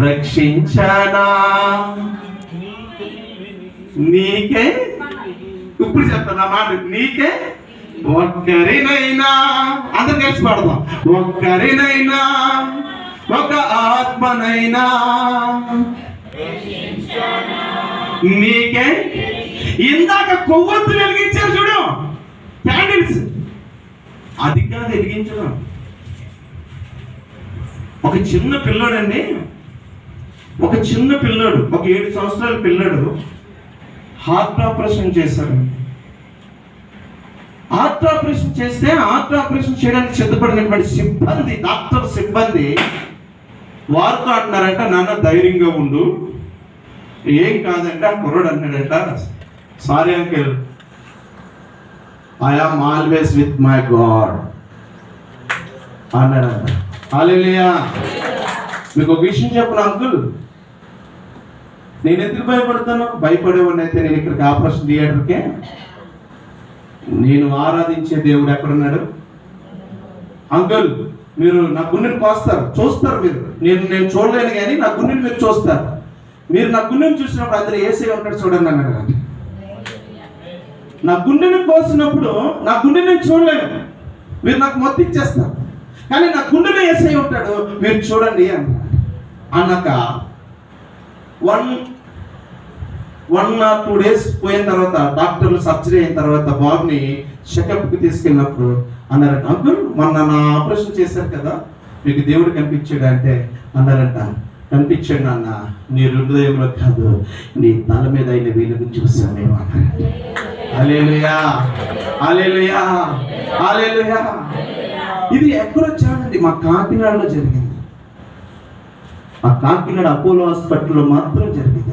రక్షించనా నీకే. ఇప్పుడు చెప్తాను ఆ మాట, నీకే ఒక్కరినైనా, అందరు కలిసి పాడదాం, ఒక్కరినైనా ఒక ఆత్మనైనా నీకే. ఇందాక కొవ్వొత్తు వెలిగించారు చూడు, క్యాండిల్స్, అది కాదు వెలిగించడం. ఒక చిన్న పిల్లోడండి, ఒక చిన్న పిల్లోడు, ఒక 7 సంవత్సరాల పిల్లోడు హార్ట్ ఆపరేషన్ చేశారు. హార్ట్ ఆపరేషన్ చేస్తే హార్ట్ ఆపరేషన్ చేయడానికి సిద్ధపడినటువంటి సిబ్బంది, డాక్టర్ సిబ్బంది వారితో అంటున్నారంట, నాన్న ధైర్యంగా ఉండు, ఏం కాదంటే ఆ కుర్రోడు అన్నాడంట, sorry uncle, I am always with my God అన్నాడంట. హల్లెలూయా. మీకు ఒక విషయం చెప్పను అంకుల్, నేను ఎందుకు భయపడతాను? భయపడేవాడిని అయితే నేను ఇక్కడికి ఆపరేషన్ థియేటర్కే, నేను ఆరాధించే దేవుడు ఎక్కడున్నాడు? అంకుల్, మీరు నా గుండెని కోస్తారు, చూస్తారు మీరు, నేను చూడలేను కానీ నా గుండెని మీరు చూస్తారు. మీరు నా గుండెని చూసినప్పుడు అందరూ యేసయ్య ఉంటాడు చూడండి అన్నాడు కదా. నా గుండెని కోసినప్పుడు నా గుండెని నేను చూడలేను, మీరు నాకు మొత్తం ఇచ్చేస్తారు, కానీ నా గుండెలో యేసయ్య ఉంటాడు, మీరు చూడండి అన్నాక 1 or 2 days పోయిన తర్వాత డాక్టర్లు సర్జరీ అయిన తర్వాత బాబుని చెకప్కి తీసుకెళ్ళినప్పుడు అన్నారంట, అంకుల్ మొన్న నా ఆపరేషన్ చేశారు కదా, మీకు దేవుడు కనిపించాడు అంటే అన్నారంట, కనిపించాడు నాన్న, నీ హృదయంలో కాదు నీ తల మీద అయిన వెలుగు చూసామేమో అన్నారంట. హల్లెలూయా, హల్లెలూయా, హల్లెలూయా. ఇది ఎక్కడొచ్చాడండి? మా కాకినాడలో జరిగింది, మా కాకినాడ అపోలో హాస్పిటల్లో మాత్రం జరిగింది.